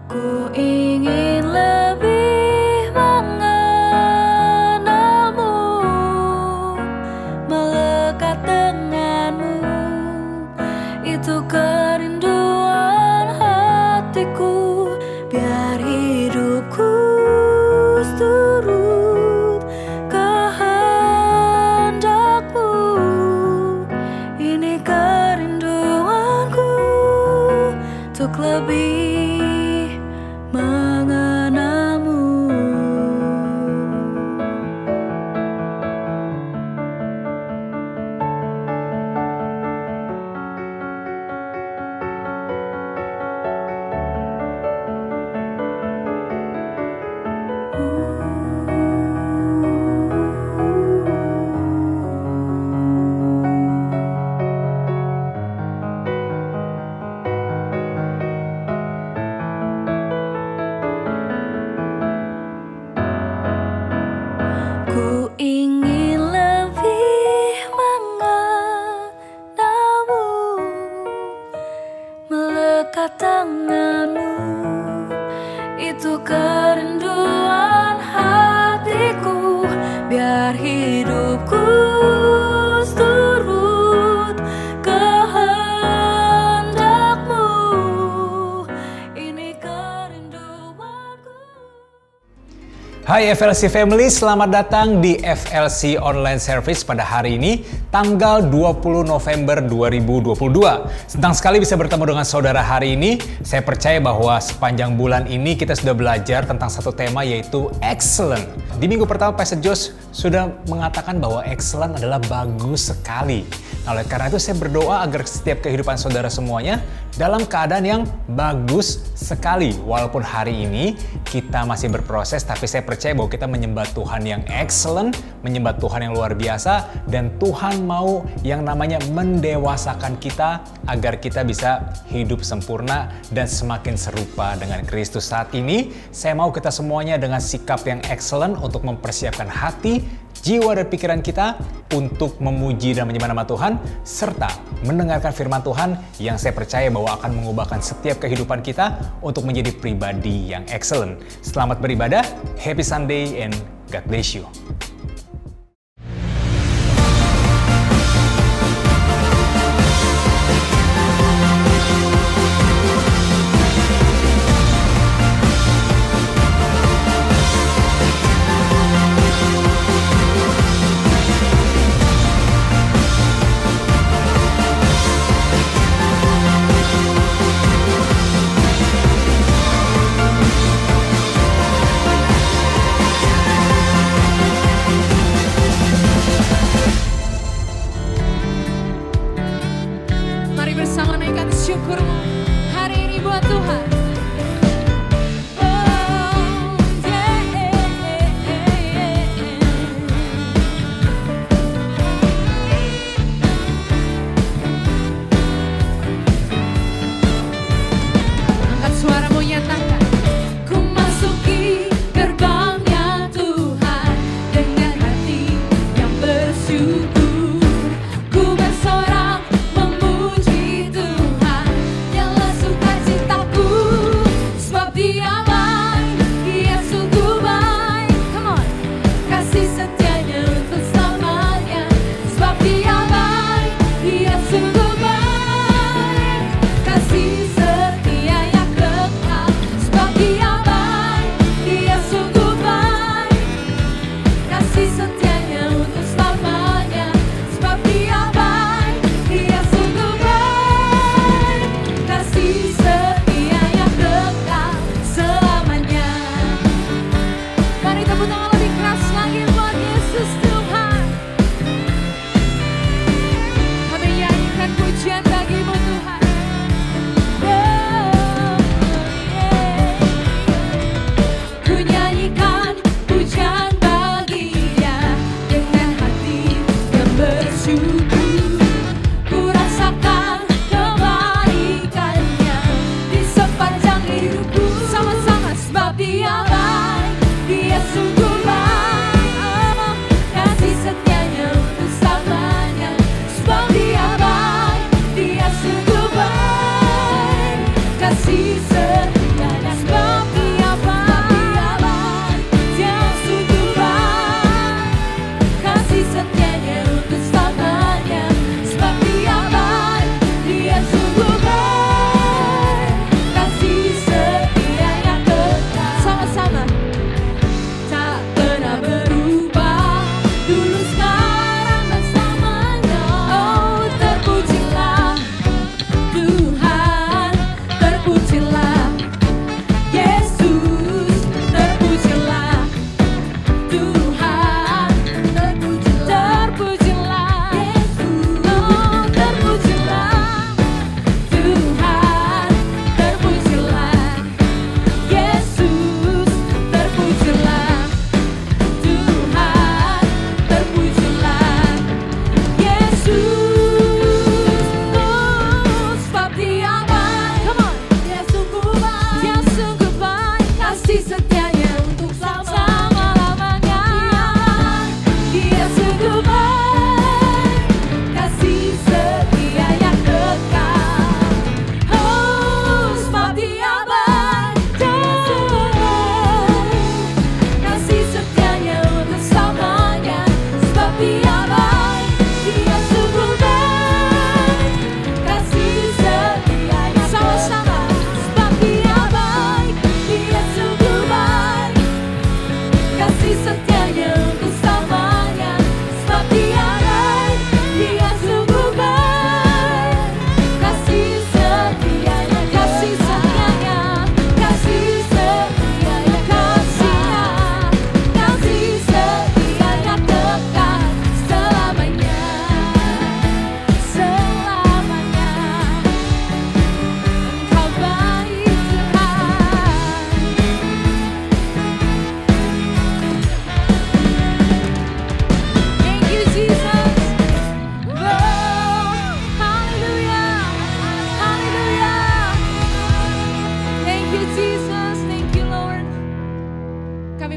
Ku ingin lebih mengenalmu, melekat denganmu, itu kerinduan hatiku. Biar hidupku turut kehendakmu, ini kerinduanku untuk lebih mengenalmu. Ku ingin lebih mengenalmu, melekat denganmu, itu kerinduan hatiku. Biar hidupku turut kehendakmu, ini kerinduanku. Hai FLC Family, selamat datang di FLC Online Service pada hari ini, tanggal 20 November 2022. Senang sekali bisa bertemu dengan saudara hari ini. Saya percaya bahwa sepanjang bulan ini kita sudah belajar tentang satu tema, yaitu excellent. Di minggu pertama Pastor Josh sudah mengatakan bahwa excellent adalah bagus sekali. Nah, oleh karena itu saya berdoa agar setiap kehidupan saudara semuanya dalam keadaan yang bagus sekali. Walaupun hari ini kita masih berproses, tapi saya percaya bahwa kita menyembah Tuhan yang excellent, menyembah Tuhan yang luar biasa, dan Tuhan mau yang namanya mendewasakan kita agar kita bisa hidup sempurna dan semakin serupa dengan Kristus. Saat ini saya mau kita semuanya dengan sikap yang excellent untuk mempersiapkan hati, jiwa dan pikiran kita untuk memuji dan menyembah nama Tuhan, serta mendengarkan firman Tuhan yang saya percaya bahwa akan mengubahkan setiap kehidupan kita untuk menjadi pribadi yang excellent. Selamat beribadah, happy Sunday, and God bless you.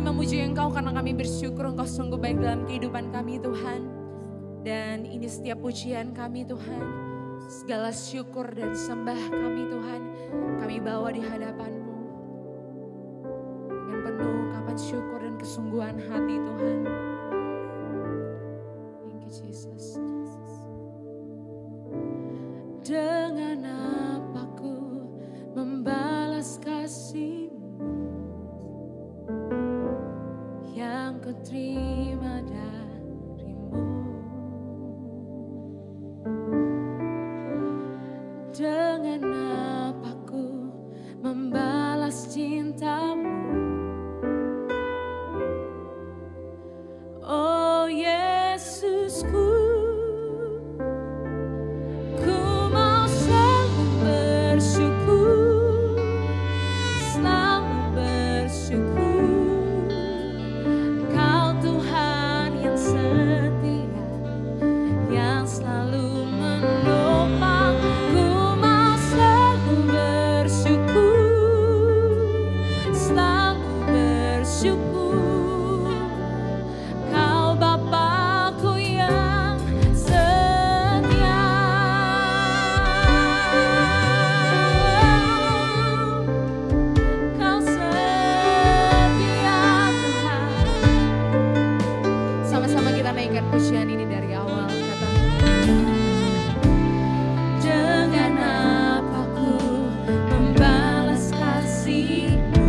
memuji Engkau karena kami bersyukur Engkau sungguh baik dalam kehidupan kami Tuhan. Dan ini setiap pujian kami Tuhan, segala syukur dan sembah kami Tuhan, kami bawa di hadapan-Mu dengan penuh ungkapan syukur dan kesungguhan hati Tuhan. Thank you Jesus. Dengan apa ku membalas kasih-Mu yang ku terima dari-Mu? Dengan apa ku membalas cinta-Mu? Oh Yesusku, ku mau selalu bersyukur, selalu bersyukur. Kau Tuhan yang setia, yang selalu menopang. Ku mau selalu bersyukur, selalu bersyukur. Kau Bapakku yang setia. Kau setia Tuhan. Sama-sama kita naikkan pujian ini dari awal. Dengan apa ku membalas kasih-Mu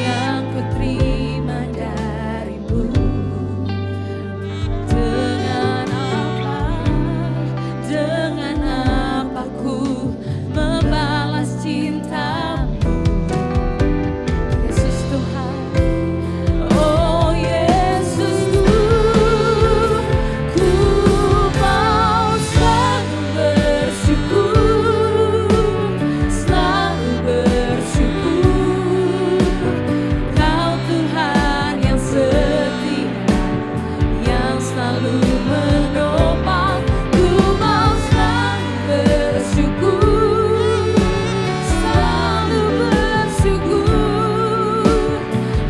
yang ku terima dari-Mu? Dengan apa ku membalas cinta-Mu? Yesus Tuhan, oh Yesusku, ku mau selalu bersyukur, selalu bersyukur. Kau Tuhan yang setia, yang selalu menopang. Ku mau selalu bersyukur, selalu bersyukur.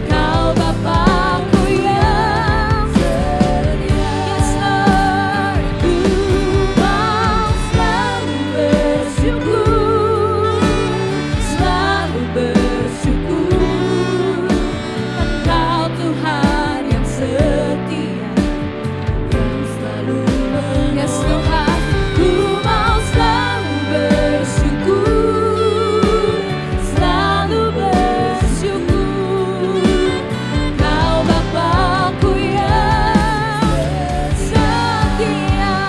Kau Bapakku yang setia. Yes Lord, ku mau selalu bersyukur, selalu bersyukur. Engkau Tuhan yang setia, yang selalu yes Tuhan, ku mau selalu bersyukur, selalu bersyukur. Kau Bapakku yang setia.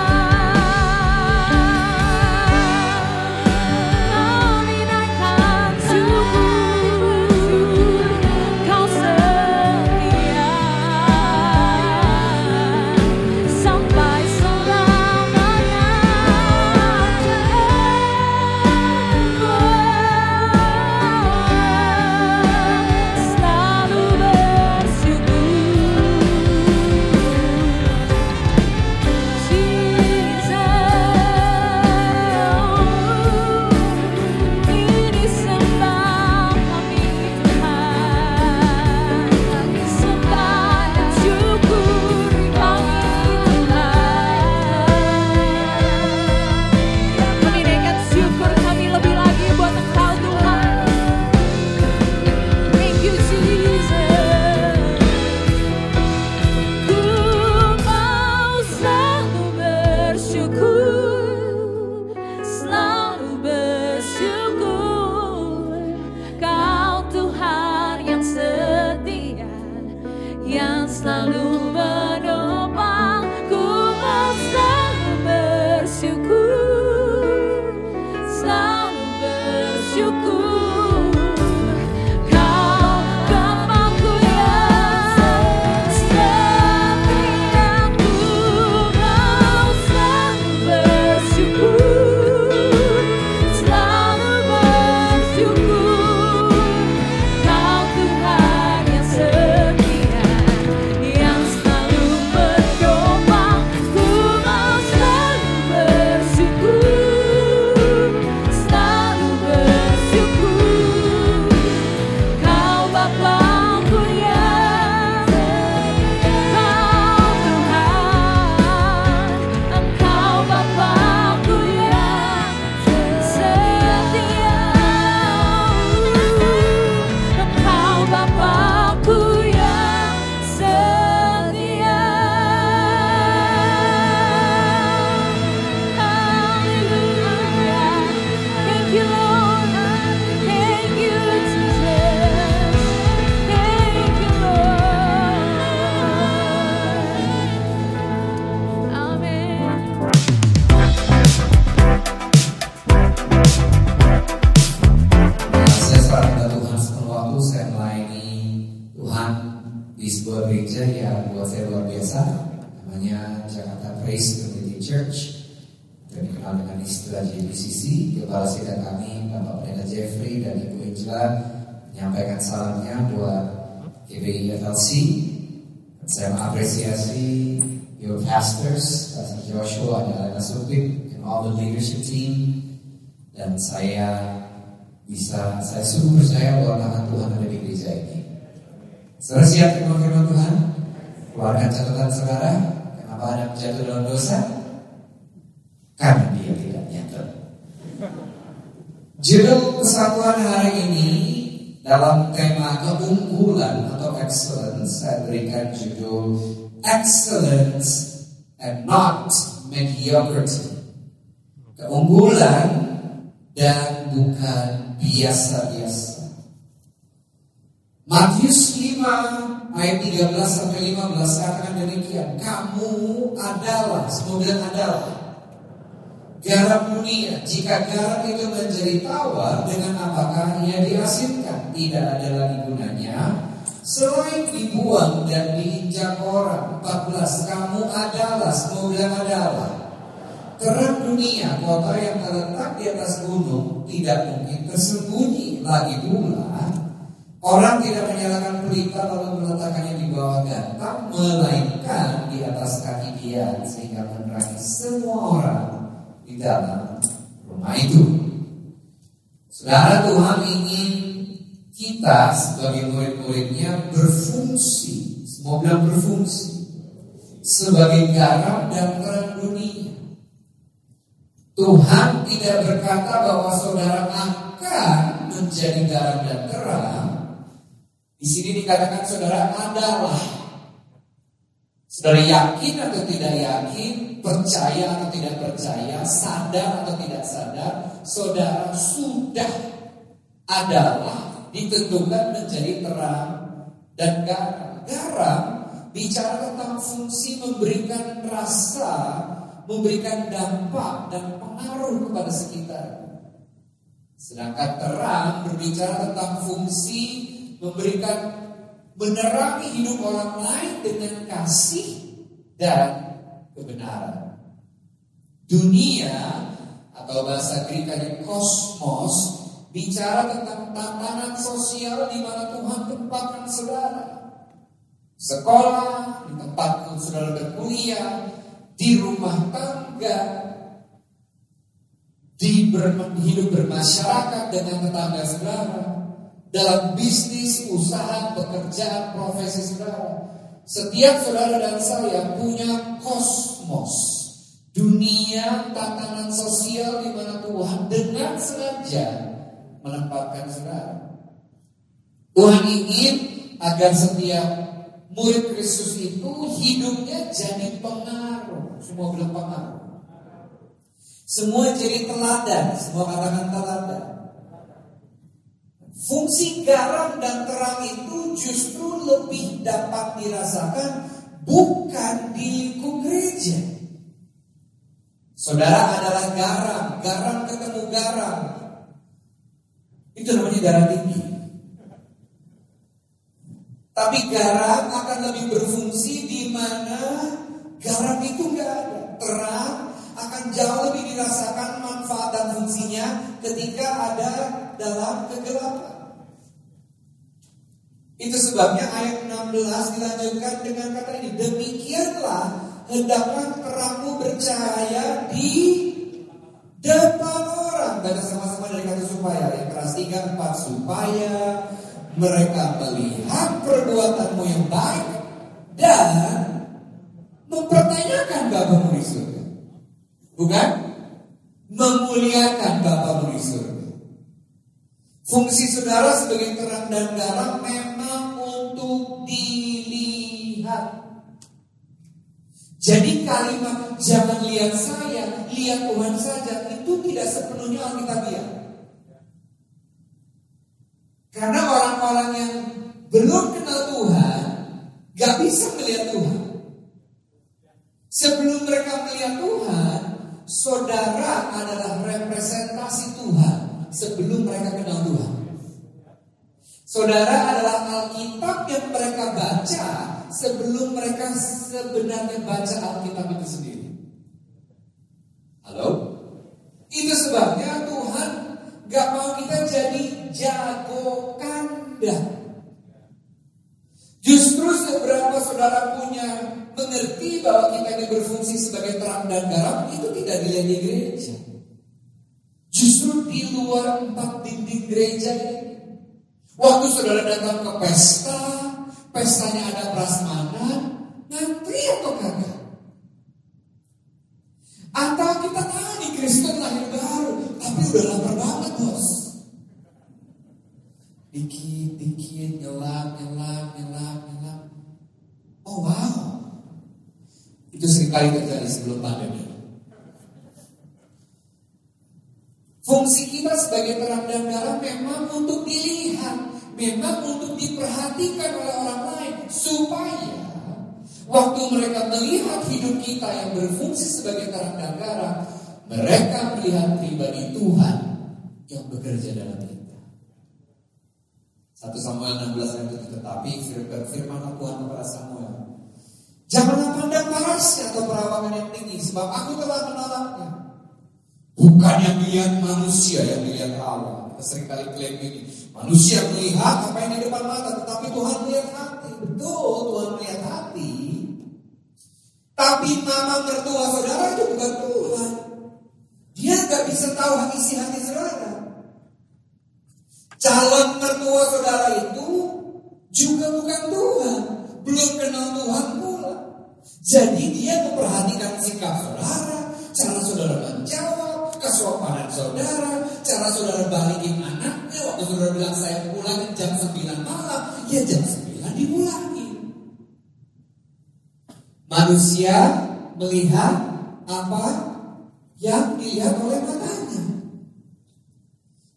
Kau dinaikkan syukur, Kau setia sampai selamanya. Selalu bersyukur. Ini sembah kami Tuhan, sembah dan syukur kami Tuhan. Kami naikkan syukur kami lebih lagi buat Engkau Tuhan. Thank you Jesus. Ku mau selalu bersyukur, selalu bersyukur. Kau Tuhan yang setia, yang selalu menopang. Ku mau selalu bersyukur, selalu bersyukur. Kau Bapakku yang setia, ku mau selalu bersyukur, selalu bersyukur. Kau Tuhan yang setia, yang selalu menopang. Ku mau selalu bersyukur, selalu bersyukur. gereja yang buat saya luar biasa, namanya Jakarta Praise Community Church, dan dikenal dengan istilah JPCC. Kepala sidang kami Bapak Pendeta Jeffrey dan Ibu Angela menyampaikan salamnya buat GBI FLC. Saya mengapresiasi your pastors, Pastor Joshua dan Alena Supik, and all the leadership team. Dan saya sungguh percaya bahwa tangan Tuhan ada di gereja ini. Saudara siap terima firman Tuhan? Keluarkan catatan saudara. Kenapa Anda jatuh dalam dosa? Karena dia tidak nyata. Judul kesatuan hari ini dalam tema keunggulan atau excellence, saya berikan judul Excellence and not mediocrity. Keunggulan dan bukan biasa-biasa. Matius 5 ayat 13-15 katakan demikian. Kamu adalah, semua bilang adalah, garam dunia. Jika garam itu menjadi tawar, dengan apakah ia diasinkan? Tidak ada lagi gunanya selain dibuang dan diinjak orang. 14. Kamu adalah, semua bilang adalah, terang dunia. Kota yang terletak di atas gunung tidak mungkin tersembunyi. Lagi pula, orang tidak menyalakan pelita lalu meletakkannya di bawah gantang, melainkan di atas kaki dia, sehingga menerangi semua orang di dalam rumah itu. Saudara, Tuhan ingin kita sebagai murid-muridnya berfungsi, semua bilang berfungsi, sebagai garam dan terang dunia. Tuhan tidak berkata bahwa saudara akan menjadi garam dan terang. Di sini dikatakan saudara adalah. Saudara yakin atau tidak yakin, percaya atau tidak percaya, sadar atau tidak sadar, saudara sudah adalah ditentukan menjadi terang dan garam. Garam bicara tentang fungsi memberikan rasa, memberikan dampak dan pengaruh kepada sekitar. Sedangkan terang berbicara tentang fungsi memberikan, menerangi hidup orang lain dengan kasih dan kebenaran. Dunia atau bahasa Grekanya kosmos bicara tentang tatanan sosial di mana Tuhan tempatkan saudara. Sekolah, di tempat saudara berkuliah, di rumah tangga, di hidup bermasyarakat dengan tetangga saudara, dalam bisnis, usaha, pekerjaan, profesi saudara. Setiap saudara dan saya punya kosmos, dunia tatanan sosial di mana Tuhan dengan sengaja menempatkan saudara. Tuhan ingin agar setiap murid Kristus itu hidupnya jadi pengaruh. Semua bilang pengaruh. Semua jadi teladan. Semua katakan teladan. Fungsi garam dan terang itu justru lebih dapat dirasakan bukan di lingkup gereja. Saudara adalah garam. Garam ketemu garam, itu namanya darah tinggi. Tapi garam akan lebih berfungsi di mana garam itu nggak ada. Terang akan jauh lebih dirasakan manfaat dan fungsinya ketika ada dalam kegelapan. Itu sebabnya ayat 16 dilanjutkan dengan kata ini. Demikianlah hendaklah terangmu bercahaya di depan orang. Baca sama-sama dari kata supaya. Yang keras 3, 4. Supaya mereka melihat perbuatanmu yang baik dan mempertanyakan Bapamu di surga. Bukan? Memuliakan Bapamu di surga. Fungsi saudara sebagai terang dan garam memang untuk dilihat. Jadi kalimat jangan lihat saya, lihat Tuhan saja, itu tidak sepenuhnya alkitabiah. Karena orang-orang yang belum kenal Tuhan gak bisa melihat Tuhan. Sebelum mereka melihat Tuhan, saudara adalah representasi Tuhan sebelum mereka kenal Tuhan. Saudara adalah Alkitab yang mereka baca sebelum mereka sebenarnya baca Alkitab itu sendiri. Halo? Itu sebabnya Tuhan gak mau kita jadi jago kandang. Justru seberapa saudara punya mengerti bahwa kita ini berfungsi sebagai terang dan garam, itu tidak dilihat di gereja. Justru di luar 4 dinding gereja ini. Waktu saudara datang ke pesta, pestanya ada prasmanan, ngantri atau kagak? Atau kita tahu nih Kristen lahir baru, tapi udah lapar banget bos. Dikit-dikit nyelap. Oh wow. Itu seringkali terjadi sebelum pandemi. Fungsi kita sebagai terang dan garam memang untuk dilihat, memang untuk diperhatikan oleh orang lain, supaya waktu mereka melihat hidup kita yang berfungsi sebagai terang dan garam, mereka melihat pribadi Tuhan yang bekerja dalam kita. 1 Samuel 16 ayat 7, tetapi firman Tuhan kepada Samuel, janganlah pandang parasnya atau perawakan yang tinggi, sebab aku telah menolaknya. Bukan yang dilihat manusia, yang dilihat Allah. Kita seringkali klaim ini, manusia melihat apa yang di depan mata, tetapi Tuhan melihat hati. Betul, Tuhan melihat hati. Tapi mama mertua saudara itu bukan Tuhan. Dia gak bisa tahu isi hati saudara. Calon mertua saudara itu juga bukan Tuhan, belum kenal Tuhan pula. Jadi dia memperhatikan sikap saudara, cara saudara menjawab, kesopanan saudara, cara saudara balikin anaknya. Waktu saudara bilang saya pulang jam 9 malam, ya jam 9 dipulangin. Manusia melihat apa yang dilihat oleh matanya.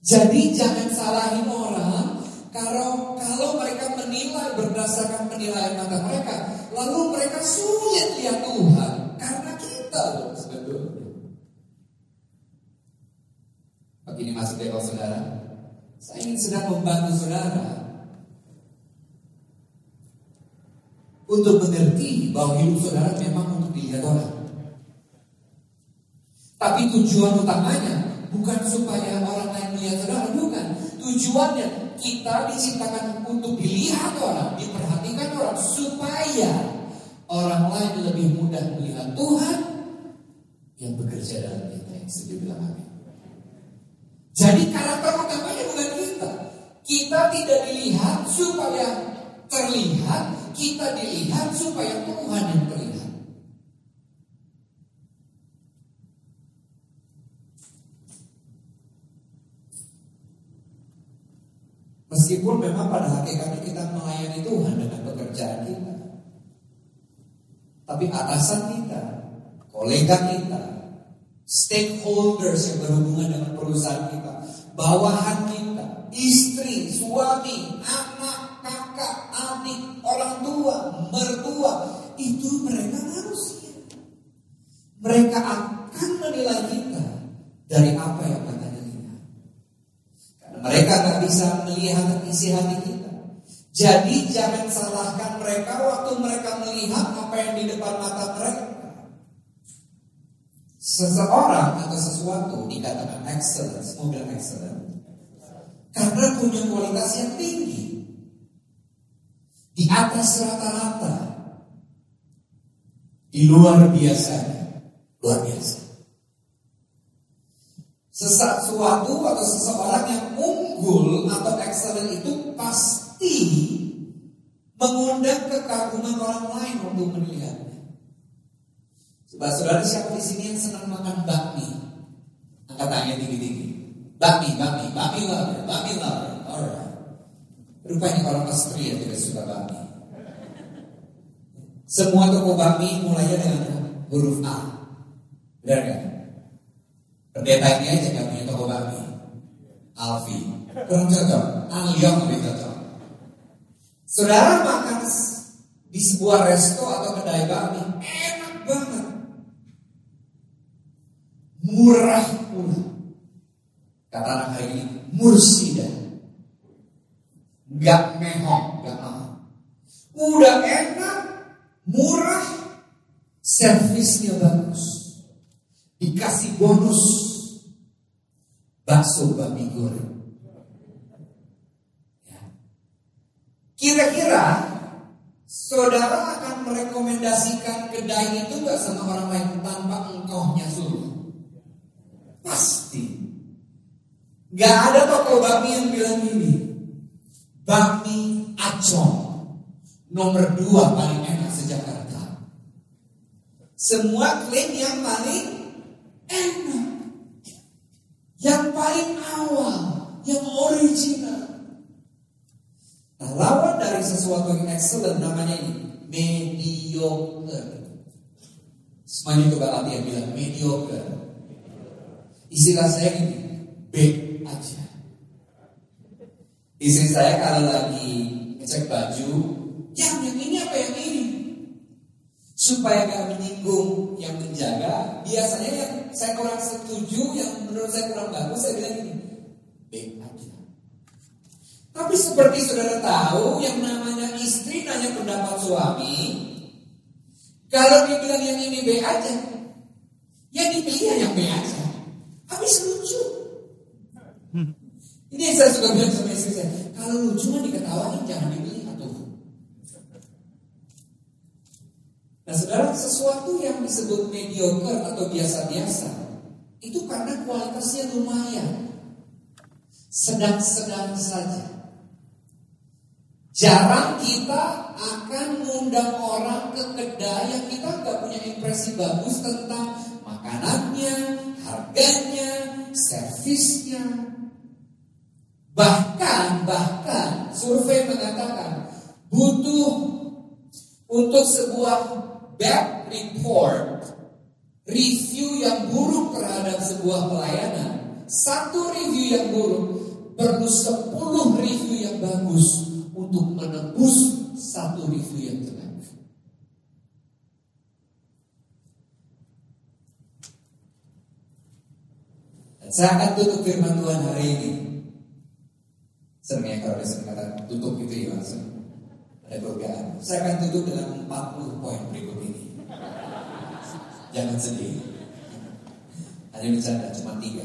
Jadi jangan salahin orang kalau mereka menilai berdasarkan penilaian mata mereka, lalu mereka sulit lihat Tuhan karena kita loh sebetulnya. Begini masuk deh saudara, saya ingin sedang membantu saudara untuk mengerti bahwa hidup saudara memang untuk dilihat orang. Tapi tujuan utamanya bukan supaya orang lain melihat saudara, bukan. Tujuannya kita diciptakan untuk dilihat orang, diperhatikan orang, supaya orang lain lebih mudah melihat Tuhan yang bekerja dalam kita, yang sedih bilang amin. Jadi karakter utamanya bukan kita. Kita tidak dilihat supaya terlihat, kita dilihat supaya Tuhan yang terlihat. Meskipun memang pada hakikatnya kita melayani Tuhan dengan pekerjaan kita, tapi atasan kita, kolega kita, stakeholders yang berhubungan dengan perusahaan kita, bawahan kita, istri, suami, anak, kakak, adik, orang tua, mertua, itu mereka manusia. Mereka akan menilai kita dari apa yang katanya kita. Karena mereka tak bisa melihat isi hati kita. Jadi jangan salahkan mereka waktu mereka melihat apa yang di depan mata mereka. Seseorang atau sesuatu dikatakan excellence, mobil excellent, karena punya kualitas yang tinggi, di atas rata-rata, di luar biasanya, luar biasa. Sesuatu atau seseorang yang unggul atau excellent itu pasti mengundang kekaguman orang lain untuk melihatnya. Coba saudara, siapa di sini yang senang makan bakmi? Angkat tangannya tinggi-tinggi. Bakmi. Alright. Rupanya orang Austria tidak suka bakmi. Semua toko bakmi mulainya dengan huruf A. Benar kan? Pendeta ini aja gak punya toko bakmi. Alfi. Kurang cocok. Alyong lebih cocok. Saudara makan di sebuah resto atau kedai bakmi, enak banget. Murah pula. Kata anak hari ini, mursida. Gak mehong, gak mahal. Udah enak, murah, servisnya bagus. Dikasih bonus bakso babi goreng. Ya. Kira-kira saudara akan merekomendasikan kedai itu gak sama orang lain tanpa engkaunya suruh? Pasti. Gak ada toko bakmi yang bilang gini, bakmi Acong nomor 2 paling enak se-Jakarta. Semua klaim yang paling enak, yang paling awal, yang original. Nah, lawan dari sesuatu yang excellent namanya ini mediocre. Semuanya coba latihan bilang mediocre. Istilah saya gini, B aja. Istri saya kalau lagi ngecek baju, yang ini apa yang ini? Supaya gak menyinggung yang menjaga, biasanya yang saya kurang setuju, yang menurut saya kurang bagus, saya bilang gini, B aja. Tapi seperti saudara tahu, yang namanya istri nanya pendapat suami, kalau dibilang yang ini B aja, ya dipilih yang B aja. Habis lucu. Ini yang saya suka bilang sama istri saya, kalau lucu mah diketawain, jangan dipilih atuh. Nah saudara, sesuatu yang disebut mediocre atau biasa-biasa itu karena kualitasnya lumayan, sedang-sedang saja. Jarang kita akan ngundang orang ke kedai yang kita gak punya impresi bagus tentang makanannya, harganya, servisnya. Bahkan survei mengatakan butuh untuk sebuah bad report, review yang buruk terhadap sebuah pelayanan, satu review yang buruk perlu 10 review yang bagus untuk menembus satu review yang jelek. Dan saya akan tutup firman Tuhan hari ini. Senangnya kalau saya kata tutup itu ya langsung ada perbedaan. Saya akan tutup dengan 40 poin berikut ini. Jangan sedih. Hanya bercanda, cuma 3.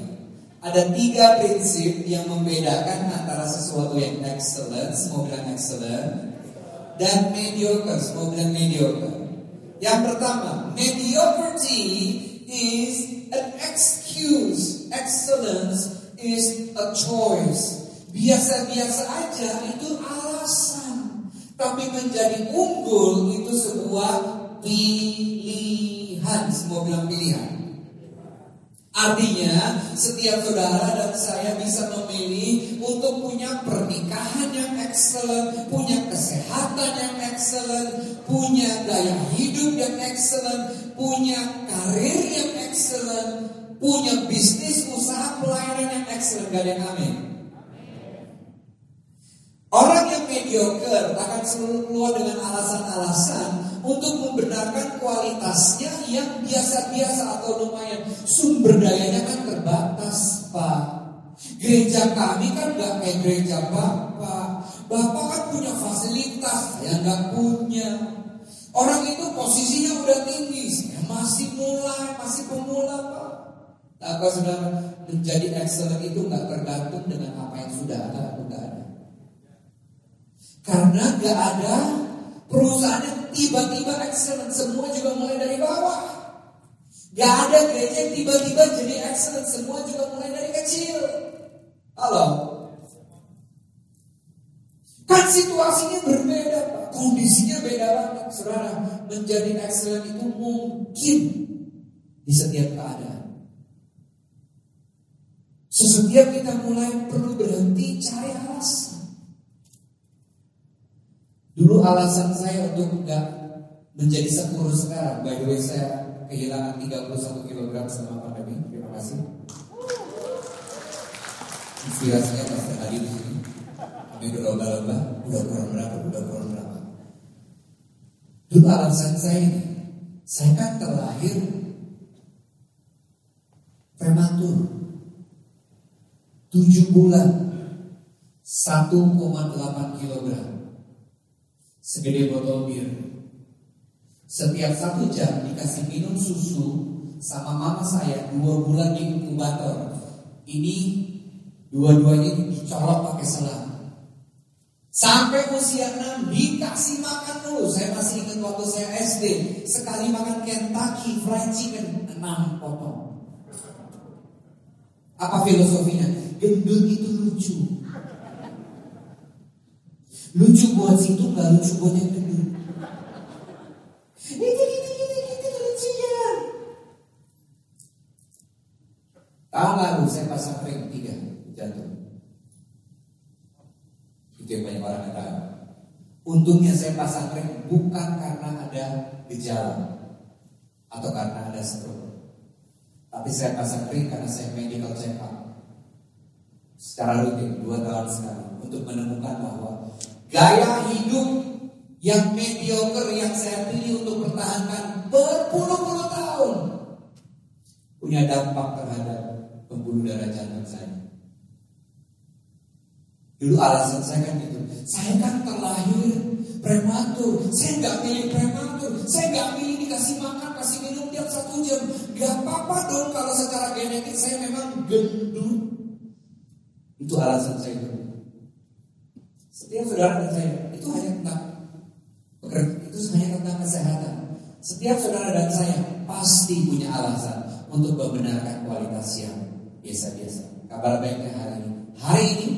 Ada 3 prinsip yang membedakan antara sesuatu yang excellent, semua bilang excellent, dan mediocre, semua bilang mediocre. Yang pertama, mediocrity is an excuse, excellence is a choice. Biasa-biasa aja itu alasan, tapi menjadi unggul itu sebuah pilihan. Semua bilang pilihan. Artinya setiap saudara dan saya bisa memilih untuk punya pernikahan yang excellent, punya kesehatan yang excellent, punya gaya hidup yang excellent, punya karir yang excellent, punya bisnis usaha pelayanan yang excellent. Gak ada yang amin. Orang yang mediocre akan selalu keluar dengan alasan-alasan untuk membenarkan kualitasnya yang biasa-biasa atau lumayan. Sumber dayanya kan terbatas, Pak. Gereja kami kan gak kayak gereja Bapak. Bapak kan punya fasilitas, saya gak punya. Orang itu posisinya udah tinggi, saya masih pemula, Pak. Nah, kalau sudah menjadi excellent itu gak tergantung dengan apa yang sudah ada atau gak ada. Karena gak ada perusahaan yang tiba-tiba excellent, semua juga mulai dari bawah. Gak ada gereja yang tiba-tiba jadi excellent, semua juga mulai dari kecil. Halo? Kan situasinya berbeda, Pak. Kondisinya beda banget, saudara. Menjadi excellent itu mungkin di setiap keadaan. Setiap kita mulai perlu berhenti cari alasan. Dulu alasan saya untuk enggak menjadi sekurus sekarang. By the way, saya kehilangan 31 kg selama pandemi. Terima kasih. Inspirasinya pasti hadir di sini. Kami berlomba-lomba. Udah kurang berapa. Dulu alasan saya ini, saya kan terlahir prematur, 7 bulan, 1,8 kg. segede botol bir. Setiap 1 jam dikasih minum susu sama mama saya 2 bulan di inkubator. Ini dua-duanya dicolok pakai selang. Sampai usia 6 dikasih makan dulu. Saya masih ingat waktu saya SD, sekali makan Kentucky Fried Chicken 6 potong. Apa filosofinya? Gendut itu lucu. Lucu buat situ, gak lucu buat yang gendut. Itu lucunya. Tahun lalu saya pasang ring 3 jatuh. Itu yang banyak orang yang tahu. Untungnya saya pasang ring bukan karena ada gejala atau karena ada stroke. Tapi saya pasang ring karena saya medical check up secara rutin 2 tahun sekali untuk menemukan bahwa gaya hidup yang mediocre yang saya pilih untuk pertahankan berpuluh-puluh tahun punya dampak terhadap pembuluh darah jantung saya. Dulu alasan saya kan gitu, saya kan terlahir prematur, saya nggak pilih prematur, saya nggak pilih dikasih makan, kasih minum tiap 1 jam, nggak apa-apa dong kalau secara genetik saya memang gendut. Itu alasan saya dulu. Setiap saudara dan saya itu hanya tentang kesehatan. Setiap saudara dan saya pasti punya alasan untuk membenarkan kualitas yang biasa-biasa. Kabar baiknya hari ini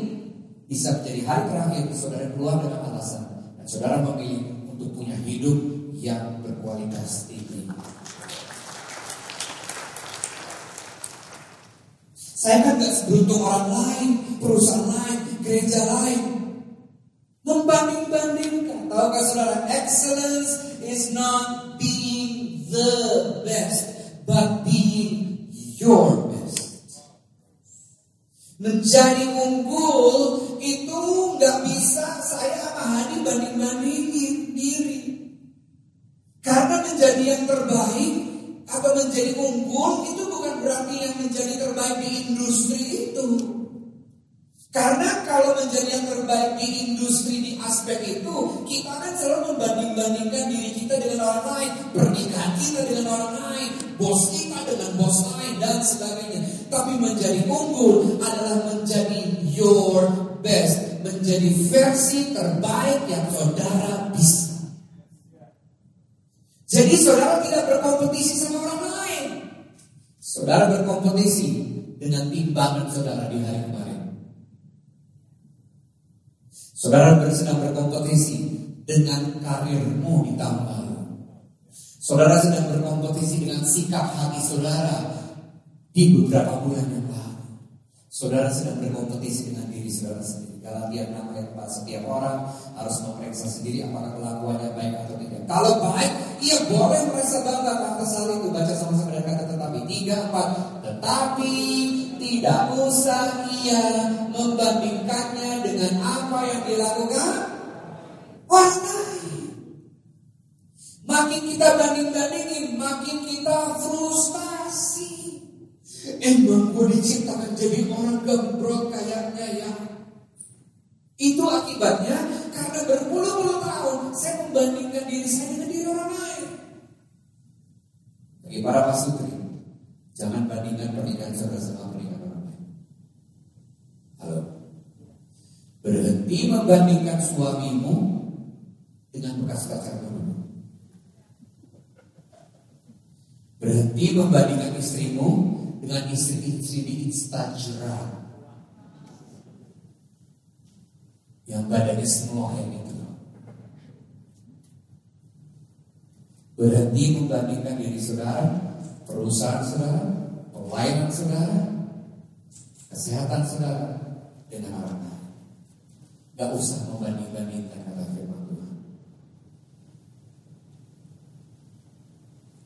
bisa menjadi hari terakhir saudara keluar dengan alasan dan saudara memilih untuk punya hidup yang berkualitas tinggi. Saya kan gak seberuntung orang lain, perusahaan lain, gereja lain membanding-bandingkan. Tahukah saudara, excellence is not being the best, but being your best. Menjadi unggul itu gak bisa saya sama Hani banding-bandingin diri. Karena menjadi yang terbaik atau menjadi unggul itu bukan berarti yang menjadi terbaik di industri itu. Karena kalau menjadi yang terbaik di industri di aspek itu, kita kan selalu membanding-bandingkan diri kita dengan orang lain, pernikahan kita dengan orang lain, bos kita dengan bos lain dan sebagainya. Tapi menjadi unggul adalah menjadi your best, menjadi versi terbaik yang saudara bisa. Jadi saudara tidak berkompetisi sama orang lain. Saudara berkompetisi dengan timbangan saudara di hari kemarin. Saudara sedang berkompetisi dengan karirmu di tahun lalu. Saudara sedang berkompetisi dengan sikap hati saudara di beberapa bulan yang lalu. Saudara sedang berkompetisi dengan diri saudara sendiri. Galatia 6 ayat 4, setiap orang harus memeriksa sendiri apakah kelakuannya baik atau tidak. Kalau baik, ia boleh merasa bangga atas hal itu. Baca sama-sama dengan kata tetapi. 3, 4. Tetapi tidak usah ia membandingkannya dengan apa yang dilakukan orang lain. Makin kita banding-bandingin, makin kita frustasi. Emang gue diciptakan jadi orang gembrot kayaknya ya. Itu akibatnya karena berpuluh-puluh tahun saya membandingkan diri saya dengan diri orang lain. Bagi para pasutri, jangan bandingkan pernikahan saudara sama pernikahan orang lain. Halo. Berhenti membandingkan suamimu dengan bekas pacarmu. Berhenti membandingkan istrimu dengan istri-istri di Instagram yang badannya semua yang itu. Berhenti membandingkan diri saudara, perusahaan saudara, pelayanan saudara, kesehatan saudara dengan orang lain. Gak usah membanding-bandingkan kata firman Tuhan.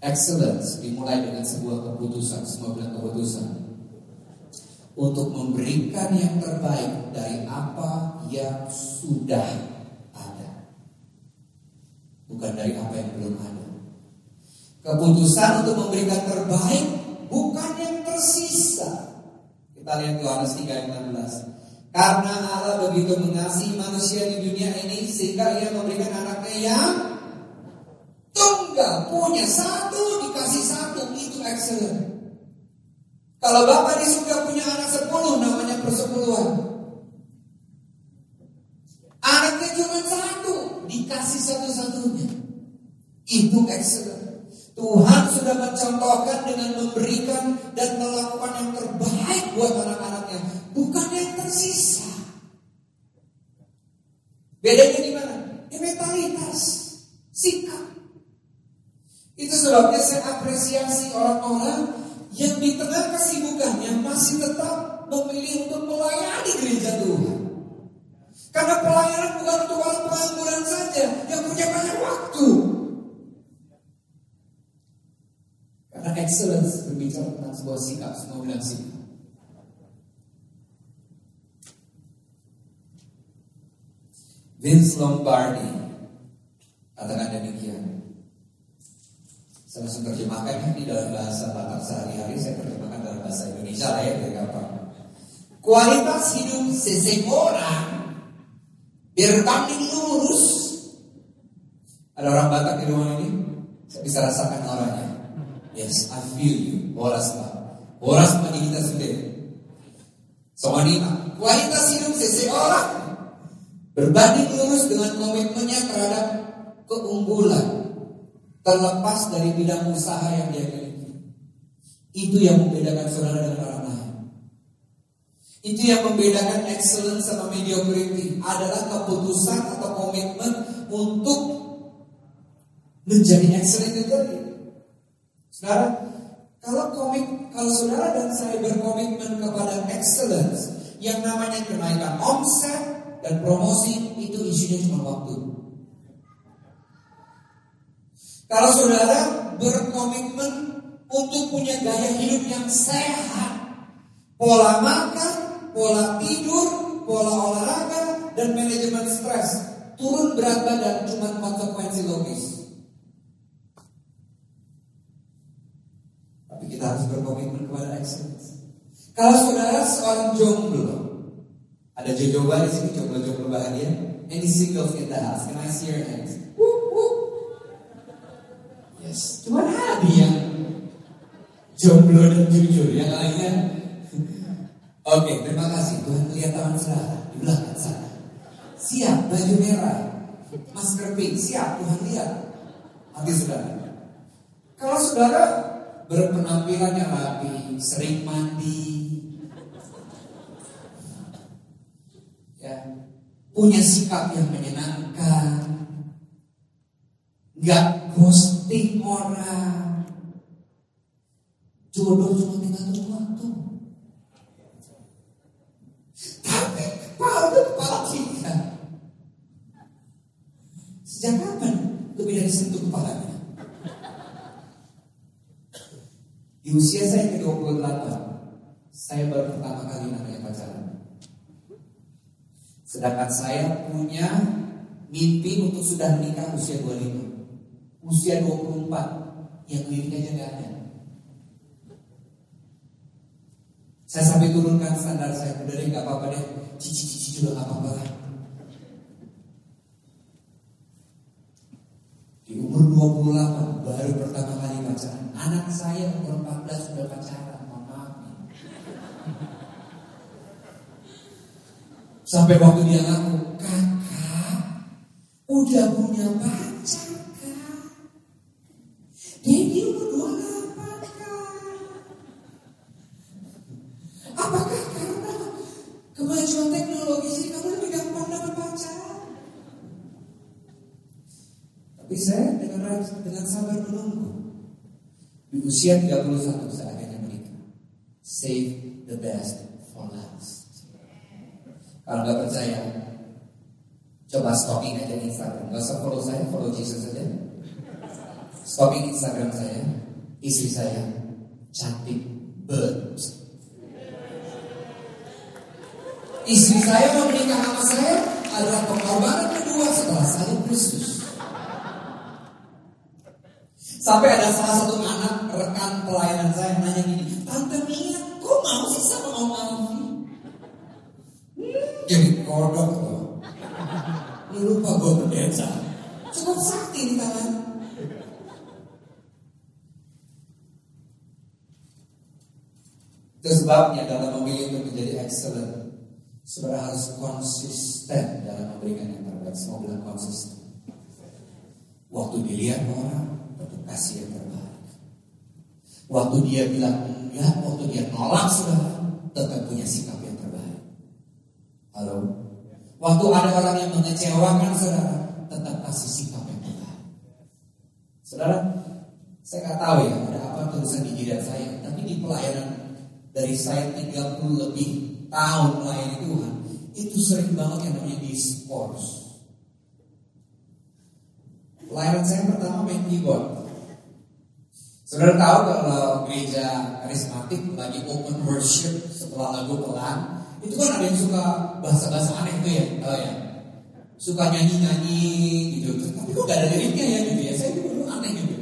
Excellence dimulai dengan sebuah keputusan, semua bilang keputusan untuk memberikan yang terbaik dari apa yang sudah ada, bukan dari apa yang belum ada. Keputusan untuk memberikan terbaik, bukan yang tersisa. Kita lihat Yohanes 3 ayat 16. Karena Allah begitu mengasihi manusia di dunia ini sehingga Ia memberikan anaknya yang tunggal, punya satu dikasih satu, itu excellent. Kalau Bapak di surga punya anak 10, namanya persepuluhan. Anaknya cuma satu, dikasih satu-satunya, itu excellent. Tuhan sudah mencontohkan dengan memberikan dan melakukan yang terbaik buat anak-anaknya, bukan yang tersisa. Bedanya di mana? Di mentalitas, sikap. Itu sebabnya saya apresiasi orang-orang yang di tengah kesibukannya masih tetap memilih untuk melayani gereja Tuhan. Karena pelayanan bukan untuk orang pengangguran saja yang punya banyak waktu. Karena excellence berbicara tentang sebuah sikap, semua bilang sikap. Vince Lombardi katakan demikian. Saya langsung terjemahkan di dalam bahasa Batak sehari-hari, saya terjemahkan dalam bahasa Indonesia lah ya, biar gampang. Kualitas hidup seseorang berbanding lurus. Ada orang Batak di rumah ini? Saya bisa rasakan orangnya. Yes, I feel you. Boras lah. Boras mandi kita sendiri. Soalnya kualitas hidup seseorang berbanding lurus dengan komitmennya terhadap keunggulan, terlepas dari bidang usaha yang dia miliki. Itu yang membedakan saudara dengan orang lain. Itu yang membedakan excellence sama mediocrity, adalah keputusan atau komitmen untuk menjadi excellent itu tadi. Saudara, kalau saudara dan saya berkomitmen kepada excellence, yang namanya kenaikan omset dan promosi, itu isunya cuma waktu. Kalau saudara berkomitmen untuk punya gaya hidup yang sehat, pola makan, pola tidur, pola olahraga, dan manajemen stres, turun berat badan cuma konsekuensi logis. Tapi kita harus berkomitmen kepada excellence. Kalau saudara seorang jomblo, ada jomblo di sini, jomblo bahagia. Any singles in the house? Can I see your hands? Yes, cuma ada yang jomblo dan jujur, yang lainnya. Oke, terima kasih. Tuhan lihat tangan saudara di belakang sana. Siap, baju merah, masker pink, siap. Tuhan lihat hati saudara. Kalau saudara berpenampilan yang rapi, sering mandi, ya, punya sikap yang menyenangkan, gak ghosting orang, jodoh cuma tinggal tunggu waktu. Tapi kepala kita, sejak kapan lebih dari sentuh kepalanya? Di usia saya ke-28, saya baru pertama kali namanya pacaran. Sedangkan saya punya mimpi untuk sudah menikah usia 25. Usia 24, yang lirik aja gak ada. Saya sampai turunkan standar saya, udah deh gak apa-apa deh, cici juga gak apa-apa lah. Di umur 28 baru pertama kali pacaran. Anak saya umur 14 sudah pacaran, mohon maaf nih. Sampai waktu dia ngaku, kakak udah punya pacar kak. Dia umur 28 kak. Apakah karena kemajuan teknologi sih kamu lebih gampang dapat pacar? Tapi saya dengan sabar menunggu. Di usia 31 saya akhirnya menikah. Save the best for last. Kalau nggak percaya, coba stalking aja Instagram. Nggak usah follow saya, follow Jesus saja. Stalking Instagram saya, istri saya cantik banget. Istri saya mau menikah sama saya adalah pengorbanan kedua setelah salib Kristus. Sampai ada salah satu anak rekan pelayanan saya nanya gini, Tante Mia, kok mau sih sama Om Alfi? kodok loh. Lu lupa gue pendeta. Cukup sakti di tangan. Itu sebabnya dalam memilih untuk menjadi excellent, saudara harus konsisten dalam memberikan yang terbaik. Semua bilang konsisten. Waktu dilihat orang, tetap kasih yang terbaik. Waktu dia bilang enggak, waktu dia nolak saudara, tetap punya sikap yang terbaik. Halo? Waktu ada orang yang mengecewakan saudara, tetap kasih sikap yang terbaik. Saudara, saya nggak tahu ya ada apa tulisan di jidat saya, tapi di pelayanan dari saya 30 lebih tahun melayani Tuhan, itu sering banget yang namanya diskors. Pelayanan saya pertama main keyboard. Saudara tahu kalau gereja karismatik lagi open worship setelah lagu pelan, itu kan ada yang suka bahasa-bahasa aneh tuh ya, tahu ya? Suka nyanyi-nyanyi gitu, tapi kok gak ada liriknya ya gitu ya, saya dulu aneh gitu.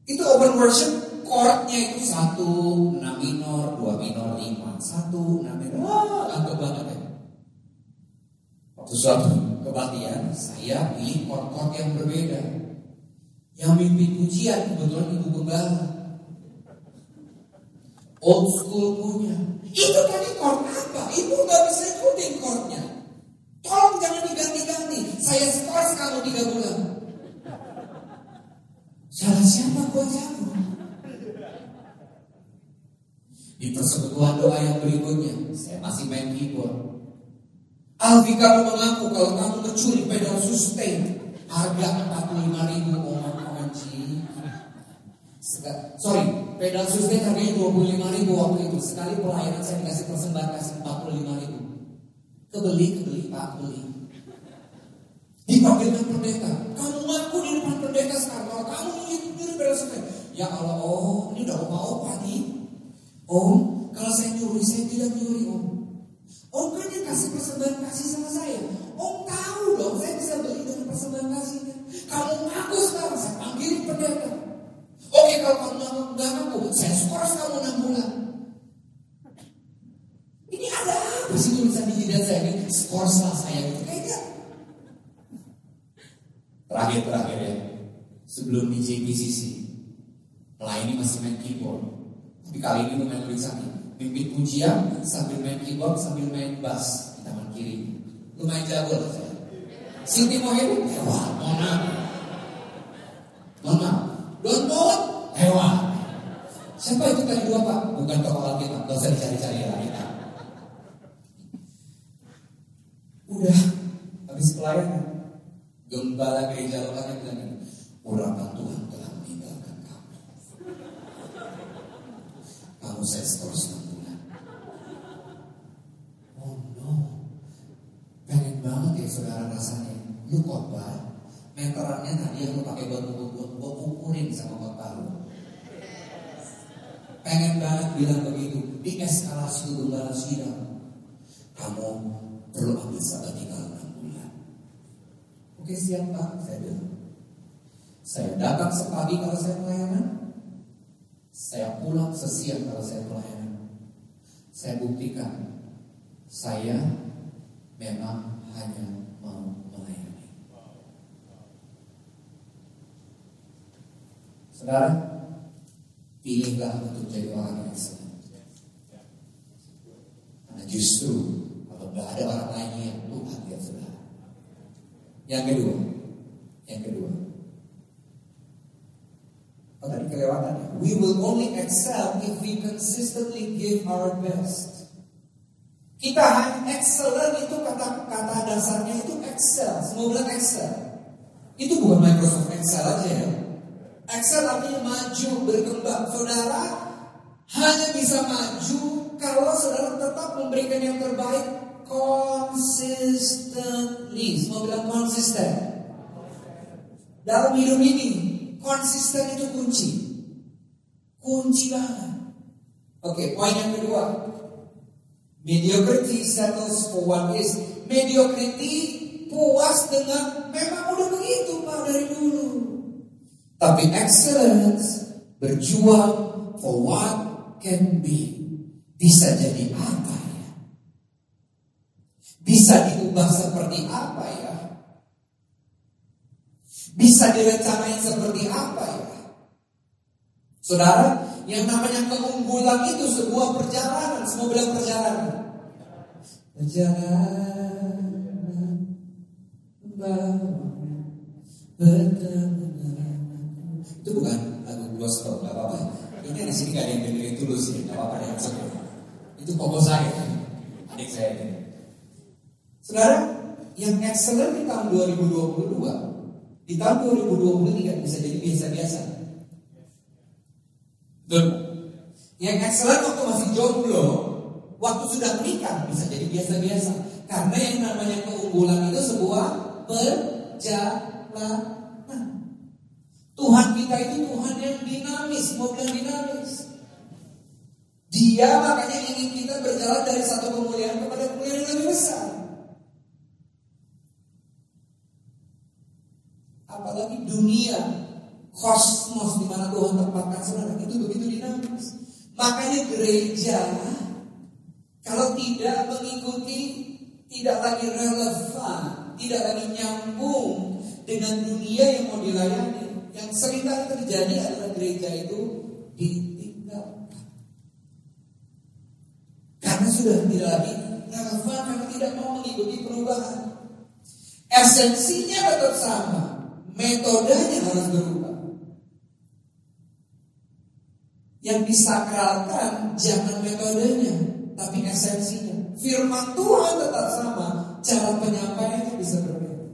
Itu open worship, chordnya itu 1, 6 minor, 2 minor, 5, 1, 6 minor, agak banget ya. Waktu suatu kebaktian, saya pilih chord-chord yang berbeda. Yang mimpin pujian kebetulan ibu gembala, old school punya. Itu tadi chord apa? Ibu gak bisa ikutin chordnya. Tolong jangan diganti-ganti. Saya skors kamu 3 bulan. Salah siapa gua jago? Di persekutuan doa yang berikutnya, saya masih main keyboard. Alvi kamu mengaku kalau kamu mencuri pedal sustain harga 45.000. Sorry, pedal sustain harganya 25.000 waktu itu. Sekali pelayanan saya dikasih persembahan kasih 45.000. Kebeli Pak, beli. Dipanggilkan pendeta. Kamu ngaku di depan pendeta sekarang kalau kamu nyuri pedal sustain. Ya Allah, oh ini udah opa-opa nih. Om, kalau saya nyuri, saya tidak nyuri om. Om kan dia kasih persembahan kasih sama saya. Om tahu dong, saya bisa beli dengan persembahan kasihnya. Kamu ngaku sekarang, saya panggilin pendeta. Oke, kalau kamu nggak ngaku, saya skors kamu 6 bulan. Ini ada apa sih tulisan di jidat saya ini? Skors lah saya gitu, kayaknya. Terakhir ya, sebelum di JPCC, melayani masih main keyboard. Tapi kali ini gue main tulisan nih. Mimpin pujian sambil main keyboard sambil main bass di tangan kiri. Lumayan jago lah saya. Sinti Mohede, hewan, Mona. Don't vote, hewan. Siapa itu tadi 2 Pak? Bukan tokoh Alkitab, gak usah dicari-cari ya kita. Udah, habis pelayanan, gembala gereja lokalnya bilang ini, urapan Tuhan telah meninggalkan kamu. Kamu saya skors 6 bulan. Oh no, pengen banget ya saudara rasanya. Lu khotbah, meterannya tadi yang lu pakai buat ukurin sama khotbah lu. Pengen banget bilang begitu di eskalasi gembala sidang. Kamu perlu ambil sabatikal 6 bulan. Oke siap Pak, saya bilang. Saya datang sepagi kalau saya pelayanan. Saya pulang sesiang kalau saya pelayanan. Saya buktikan saya memang hanya mau melayani. Saudara, pilihlah untuk jadi orang yang excellent. Karena justru kalau nggak ada orang lain yang Tuhan lihat saudara. Yang kedua, tadi kelewatannya. We will only excel if we consistently give our best. Kita hanya excellent itu kata dasarnya itu excel. Semua bilang excel. Itu bukan Microsoft Excel aja ya. Excel artinya maju, berkembang. Saudara hanya bisa maju kalau saudara tetap memberikan yang terbaik consistently. Semua bilang konsisten. Dalam hidup ini konsisten itu kunci banget. Oke, poin yang kedua, mediocrity settles for what is. Mediocrity puas dengan memang udah begitu Pak dari dulu. Tapi excellence berjuang for what can be. Bisa jadi apa ya? Bisa diubah seperti apa ya? Bisa direncanain seperti apa ya? Saudara, yang namanya keunggulan itu sebuah perjalanan. Semua bilang perjalanan. Perjalanan itu bukan lagu gospel, gak apa-apa. Ini di sini gak ada yang dengerin Tulus ya, gak apa-apa ya. Itu pokok saya, adik saya ini. Saudara, yang excellent di tahun 2022, di tahun 2023 bisa jadi biasa-biasa. Betul. Yang excellent waktu masih jomblo, waktu sudah menikah bisa jadi biasa-biasa. Karena yang namanya keunggulan itu sebuah perjalanan. Tuhan kita itu Tuhan yang dinamis, mau bilang dinamis. Dia makanya ingin kita berjalan dari satu kemuliaan kepada kemuliaan yang lebih besar. Apalagi dunia, kosmos di mana Tuhan tempatkan saudara itu begitu dinamis. Makanya gereja kalau tidak mengikuti, tidak lagi relevan, tidak lagi nyambung dengan dunia yang mau dilayani. Yang seringkali terjadi adalah gereja itu ditinggalkan karena sudah tidak lagi relevan, karena tidak mau mengikuti perubahan. Esensinya tetap sama, metodenya harus berubah. Yang disakralkan jangan metodenya, tapi esensinya. Firman Tuhan tetap sama, cara penyampaiannya bisa berbeda.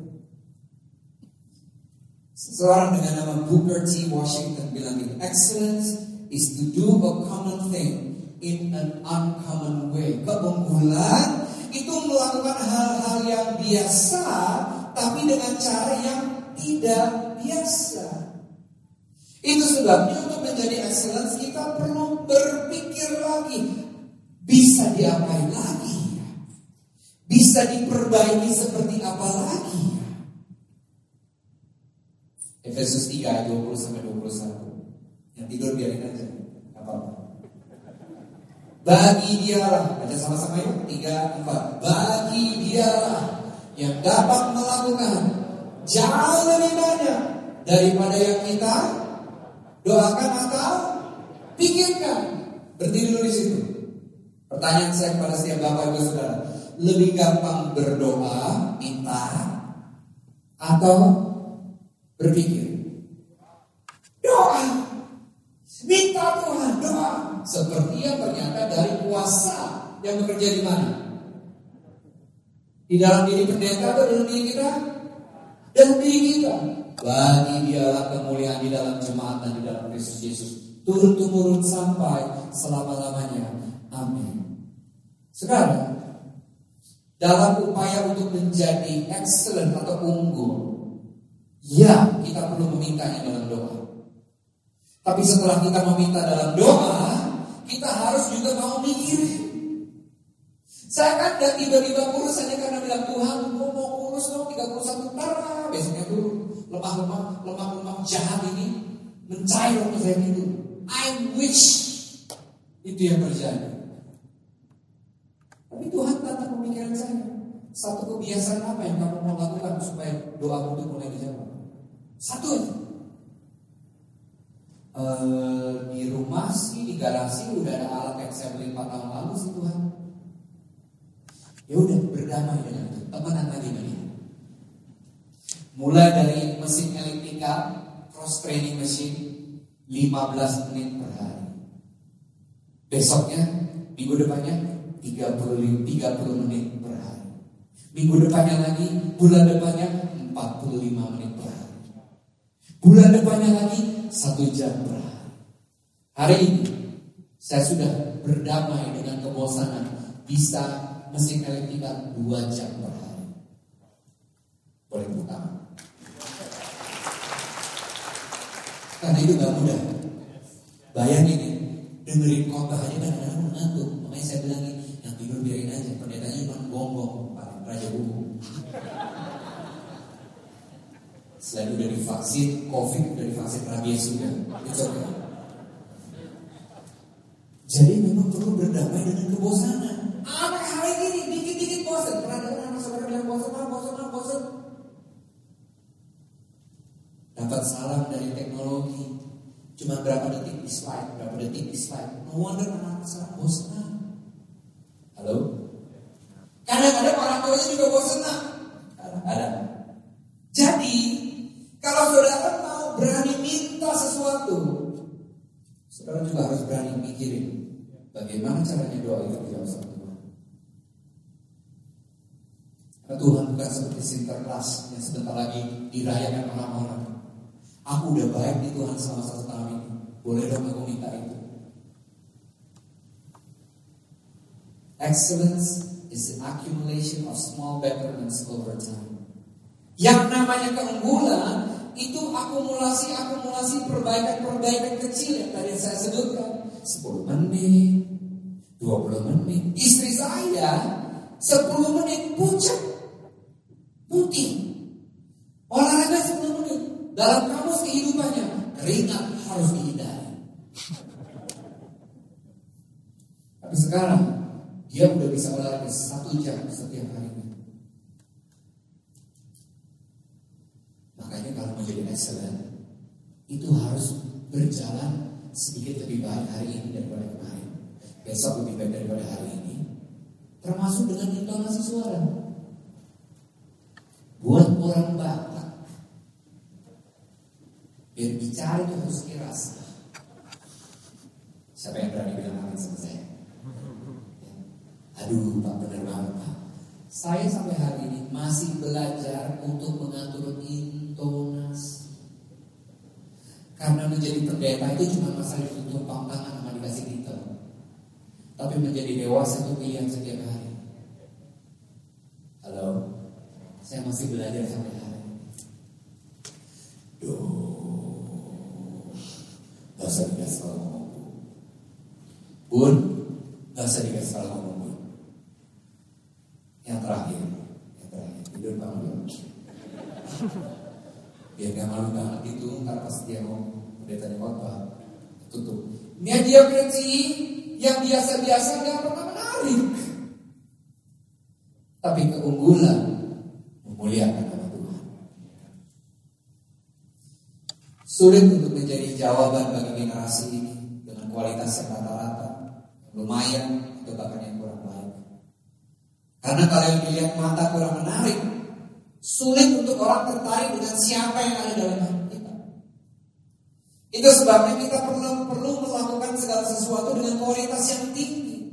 Seseorang dengan nama Booker T. Washington bilang gini, excellence is to do a common thing in an uncommon way. Keunggulan itu melakukan hal-hal yang biasa, tapi dengan cara yang tidak biasa. Itu sebabnya untuk menjadi excellence kita perlu berpikir lagi. Bisa diapain lagi? Bisa diperbaiki seperti apa lagi? Efesus 3 ayat 20-21. Yang tidur biarin aja, apa-apa. Bagi dialah, baca sama-sama yuk, 3, 4. Bagi dialah yang dapat melakukan jauh lebih banyak daripada yang kita doakan atau pikirkan. Berdiri dulu di situ. Pertanyaan saya kepada setiap bapak ibu saudara, lebih gampang berdoa, minta, atau berpikir? Doa, minta Tuhan, doa. Seperti yang ternyata dari kuasa yang bekerja di mana? Di dalam diri pendeta atau dalam diri kita? Dalam diri kita. Bagi dialah kemuliaan di dalam jemaat dan di dalam Kristus Yesus, turun-temurun sampai selama-lamanya. Amin. Sekarang, dalam upaya untuk menjadi excellent atau unggul, ya, kita perlu memintanya dalam doa. Tapi setelah kita meminta dalam doa, kita harus juga mau mikir. Saya kan gak tiba-tiba kurus hanya karena bilang Tuhan, mau kurus dong 31 tahun. Biasanya tuh lemak jahat ini mencair waktu saya itu. I wish itu yang terjadi. Tapi Tuhan tantang pemikiran saya. Satu kebiasaan apa yang kamu mau lakukan supaya doamu itu mulai dijawab? Satu aja. Di rumah sih, di garasi udah ada alat yang saya beli 4 tahun lalu sih Tuhan. Ya udah, berdamai dengan itu. Temenan lagi bagi. Mulai dari mesin elektrika, cross training machine 15 menit per hari. Besoknya, minggu depannya 30 menit per hari. Minggu depannya lagi, bulan depannya 45 menit per hari. Bulan depannya lagi 1 jam per hari. Hari ini saya sudah berdamai dengan kebosanan bisa mesin elektrika 2 jam per hari. Boleh tepuk tangan. Karena itu gak mudah. Bayangin nih, dengerin khotbah aja kadang-kadang mengantuk. Makanya saya bilang nih, yang tidur biarin aja. Pendetanya cuma gonggong, Pak Raja Buku. Selain udah divaksin COVID, udah divaksin rabies juga. It's okay. Jadi memang perlu berdamai dengan kebosanan. Apa hari ini dikit-dikit bosan? Pernah dengar dapat salam dari teknologi. Cuma berapa detik di slide, berapa detik di slide. No wonder anak sekarang bosan. Halo? Kadang-kadang orang tuanya juga bosan. Kadang-kadang. Jadi, kalau saudara mau berani minta sesuatu, saudara juga harus berani mikirin bagaimana caranya doa itu dijawab sama Tuhan. Karena Tuhan bukan seperti Sinterklas yang sebentar lagi dirayakan orang-orang. Aku udah baik di Tuhan selama 1 tahun ini. Boleh dong aku minta itu. Excellence is the accumulation of small betterments over time. Yang namanya keunggulan itu akumulasi perbaikan kecil yang tadi saya sebutkan. 10 menit, 20 menit. Istri saya 10 menit pucat, putih. Olahraga 10 menit. Dalam kamus kehidupannya, keringat harus dihindari. Tapi sekarang dia udah bisa olahraga 1 jam setiap harinya. Makanya kalau mau jadi excellent, itu harus berjalan sedikit lebih baik hari ini daripada kemarin. Besok lebih baik daripada hari ini. Termasuk dengan intonasi suara. Buat orang Batak, biar bicara itu harus keras. Siapa yang berani bilang amin sama saya? Aduh Pak, benar banget Pak. Saya sampai hari ini masih belajar untuk mengatur intonasi. Karena menjadi pendeta itu cuma masalah ditumpang tangan sama dikasih titel. Tapi menjadi dewasa itu pilihan setiap hari. Halo, saya masih belajar sampai hari ini. Gak usah dikasih kalau ngomong Bun, gak usah dikasih kalau ngomong Bun. Yang terakhir tidur bangun. Biar gak malu banget gitu, ntar pas dia mau pendetanya khotbah tutup. Mediocrity yang biasa-biasa gak pernah menarik. Tapi keunggulan memuliakan nama Tuhan. Sulit untuk menjadi jawaban bagi generasi ini dengan kualitas yang rata-rata, lumayan atau bahkan yang kurang baik. Karena kalau yang dilihat mata kurang menarik, sulit untuk orang tertarik dengan siapa yang ada dalam hati kita. Itu sebabnya kita perlu melakukan segala sesuatu dengan kualitas yang tinggi.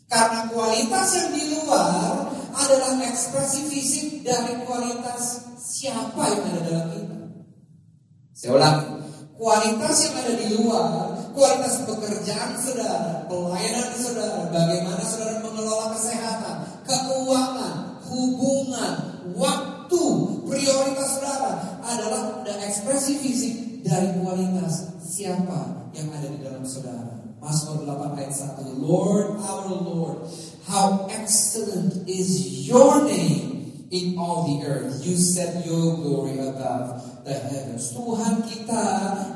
Karena kualitas yang di luar adalah ekspresi fisik dari kualitas siapa yang ada dalam kita. Saya ulangi, kualitas yang ada di luar, kualitas pekerjaan saudara, pelayanan saudara, bagaimana saudara mengelola kesehatan, keuangan, hubungan, waktu, prioritas saudara adalah ekspresi fisik dari kualitas siapa yang ada di dalam saudara. Mazmur 8 ayat 1, Lord, our Lord, how excellent is your name in all the earth. You set your glory above the heavens. Tuhan kita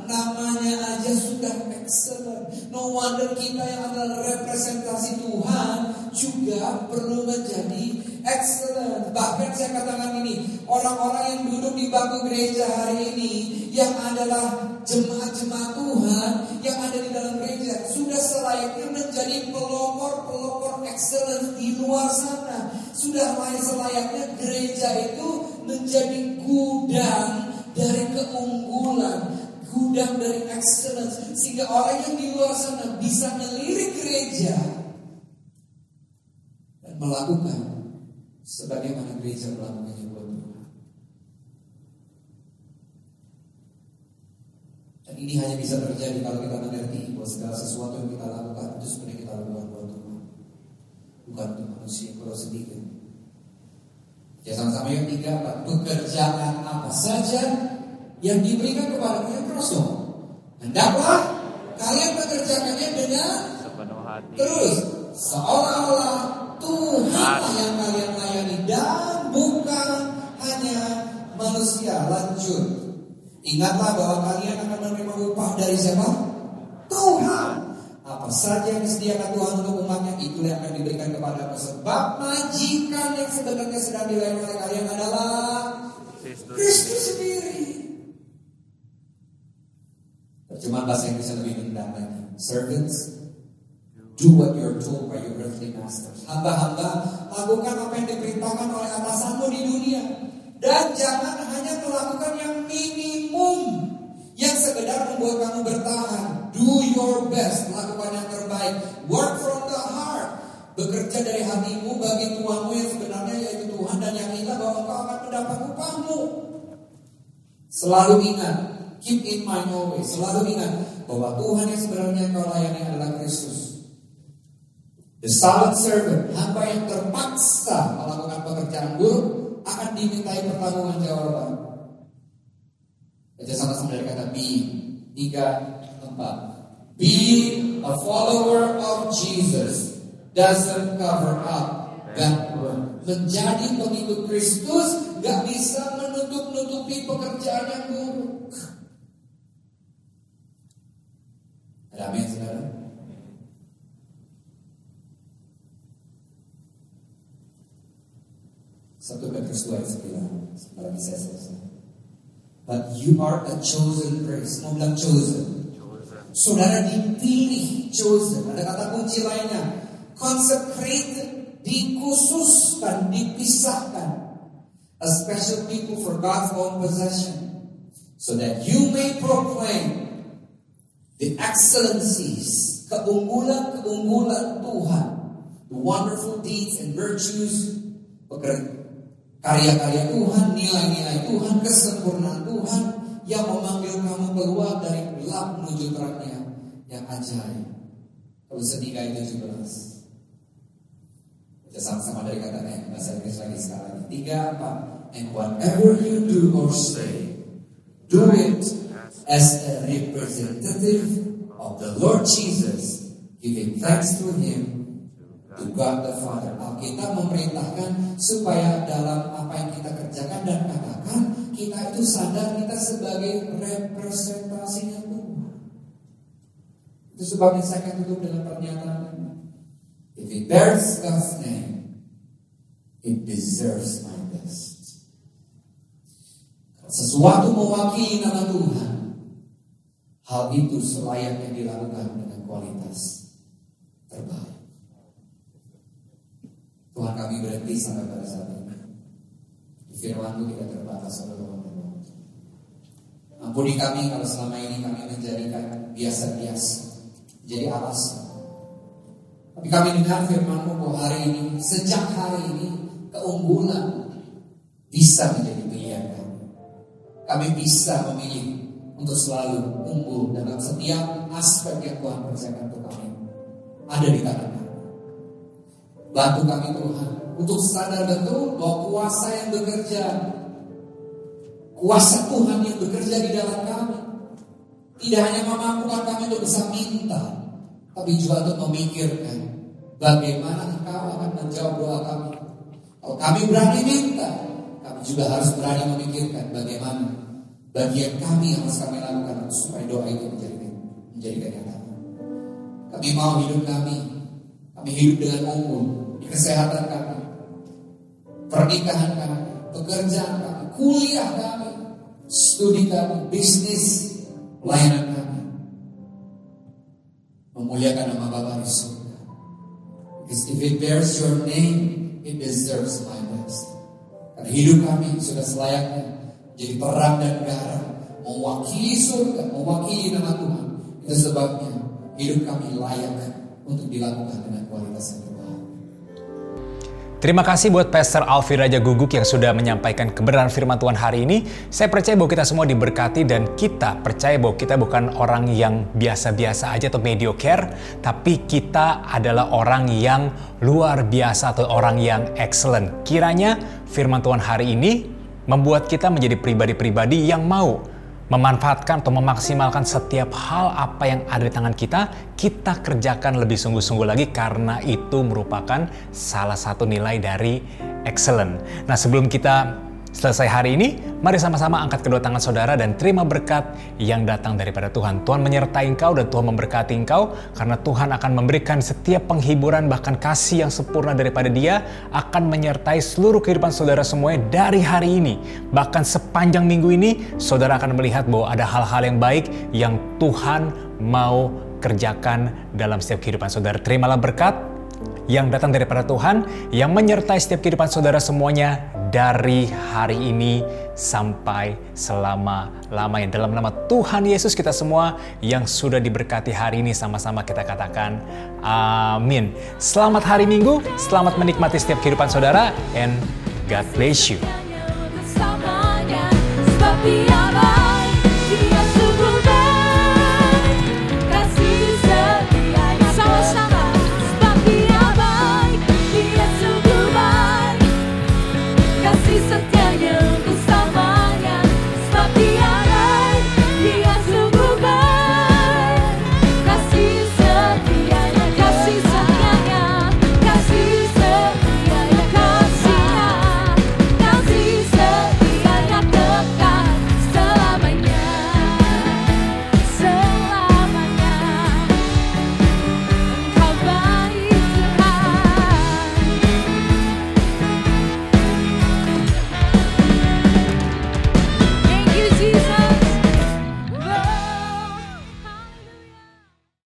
namanya aja sudah excellent. No wonder kita yang adalah representasi Tuhan juga perlu menjadi excellent. Bahkan saya katakan ini, orang-orang yang duduk di bangku gereja hari ini, yang adalah jemaat-jemaat Tuhan yang ada di dalam gereja, sudah selayaknya menjadi pelopor-pelopor excellence di luar sana. Sudah selayaknya gereja itu menjadi gudang dari keunggulan, gudang dari excellence, sehingga orang yang di luar sana bisa melirik gereja dan melakukan sebagaimana gereja melakukannya buat Tuhan. Dan ini hanya bisa terjadi kalau kita mengerti bahwa segala sesuatu yang kita lakukan itu sebenarnya kita lakukan buat Tuhan, bukan untuk manusia kalau sedikit. Ya sama-sama yang 3, pekerjaan apa saja yang diberikan kepada kalian terus dong. Hendaklah kalian mengerjakannya dengan sepenuh hati. Terus seolah-olah Tuhan yang kalian layani dan bukan hanya manusia. Lanjut. Ingatlah bahwa kalian akan menerima upah dari siapa? Tuhan. Apa saja yang disediakan Tuhan untuk umatnya, itulah yang akan diberikan kepadamu. Sebab majikan yang sebenarnya sedang dilayani oleh kalian adalah Kristus sendiri. Cuma bahasa Inggrisnya lebih indah lagi. Servants, do what you're told by your earthly masters. Hamba-hamba, lakukan apa yang diperintahkan oleh atasanmu di dunia. Dan jangan hanya melakukan yang minimum, yang sekedar membuat kamu bertahan. Do your best, lakukan yang terbaik. Work from the heart. Bekerja dari hatimu bagi Tuhanmu yang sebenarnya yaitu Tuhan, dan yang ingat bahwa engkau akan mendapat upahmu. Selalu ingat, keep in mind always, selalu ingat bahwa Tuhan yang sebenarnya kau layani adalah Kristus. The silent servant, hamba yang terpaksa melakukan pekerjaan buruk, akan dimintai pertanggungjawaban. Baca sama-sama dari kata be. 3, 4. Being a follower of Jesus doesn't cover up bad work. Menjadi pengikut Kristus gak bisa menutup-nutupi pekerjaan yang buruk. Ada amin, saudara? Satu Petrus 2 ayat 9. Sebentar lagi saya selesai. But you are a chosen race. Mau bilang chosen. Saudara dipilih, chosen. Ada kata kunci lainnya. Consecrated, dikhususkan, dipisahkan. A special people for God's own possession. So that you may proclaim the excellencies, keunggulan-keunggulan Tuhan. The wonderful deeds and virtues, karya-karya Tuhan, nilai-nilai Tuhan, kesempurnaan Tuhan yang memanggil kamu keluar dari gelap menuju terangnya yang ajaib. Kolose 3 ayat 17. Kita sama-sama dari kata bahasa Inggris lagi sekali. 3 apa? And whatever you do or say, do it as a representative of the Lord Jesus, giving thanks to Him, to God the Father. Alkitab memerintahkan supaya dalam apa yang kita kerjakan dan katakan, kita itu sadar kita sebagai representasinya Tuhan. Itu sebabnya saya akan tutup dengan pernyataan ini. If it bears God's name, it deserves my best. Kalau sesuatu mewakili nama Tuhan, hal itu selayaknya dilakukan dengan kualitas terbaik. Tuhan, kami berhenti sampai pada saat ini. Firman-Mu tidak terbatas oleh Allah. Ampuni kami kalau selama ini kami menjadikan biasa-biasa jadi alasan. Tapi kami dengar firman-Mu bahwa hari ini, sejak hari ini, keunggulan bisa menjadi pilihan kami. Kami bisa memilih untuk selalu unggul dalam setiap aspek yang Tuhan percayakan untuk kami. Ada di tangan kami. Bantu kami Tuhan untuk sadar betul bahwa kuasa yang bekerja, kuasa Tuhan yang bekerja di dalam kami, tidak hanya memampukan kami untuk bisa minta, tapi juga untuk memikirkan bagaimana Engkau akan menjawab doa kami. Kalau kami berani minta, kami juga harus berani memikirkan bagaimana bagian kami yang harus kami lakukan supaya doa itu menjadi kenyataan. Kami mau hidup kami hidup dengan unggul di kesehatan kami, pernikahan kami, pekerjaan kami, kuliah kami, studi kami, bisnis, pelayanan kami, memuliakan nama Bapa di surga. Because if it bears your name, it deserves my best. Karena hidup kami sudah selayaknya jadi terang dan garam, mewakili surga, mewakili nama Tuhan. Itu sebabnya hidup kami layak untuk dilakukan dengan kualitas yang terbaik. Terima kasih buat Pastor Alfi Raja Guguk yang sudah menyampaikan kebenaran firman Tuhan hari ini. Saya percaya bahwa kita semua diberkati dan kita percaya bahwa kita bukan orang yang biasa-biasa aja atau mediocre, tapi kita adalah orang yang luar biasa atau orang yang excellent. Kiranya firman Tuhan hari ini membuat kita menjadi pribadi-pribadi yang mau memanfaatkan atau memaksimalkan setiap hal apa yang ada di tangan kita kerjakan lebih sungguh-sungguh lagi karena itu merupakan salah satu nilai dari excellent. Nah, sebelum kita Selesai hari ini, mari sama-sama angkat kedua tangan saudara dan terima berkat yang datang daripada Tuhan. Tuhan menyertai engkau dan Tuhan memberkati engkau, karena Tuhan akan memberikan setiap penghiburan, bahkan kasih yang sempurna daripada Dia akan menyertai seluruh kehidupan saudara semuanya dari hari ini. Bahkan sepanjang minggu ini, saudara akan melihat bahwa ada hal-hal yang baik yang Tuhan mau kerjakan dalam setiap kehidupan saudara. Terimalah berkat yang datang daripada Tuhan, yang menyertai setiap kehidupan saudara semuanya dari hari ini sampai selama-lamanya. Dalam nama Tuhan Yesus kita semua yang sudah diberkati hari ini, sama-sama kita katakan amin. Selamat hari Minggu, selamat menikmati setiap kehidupan saudara, and God bless you.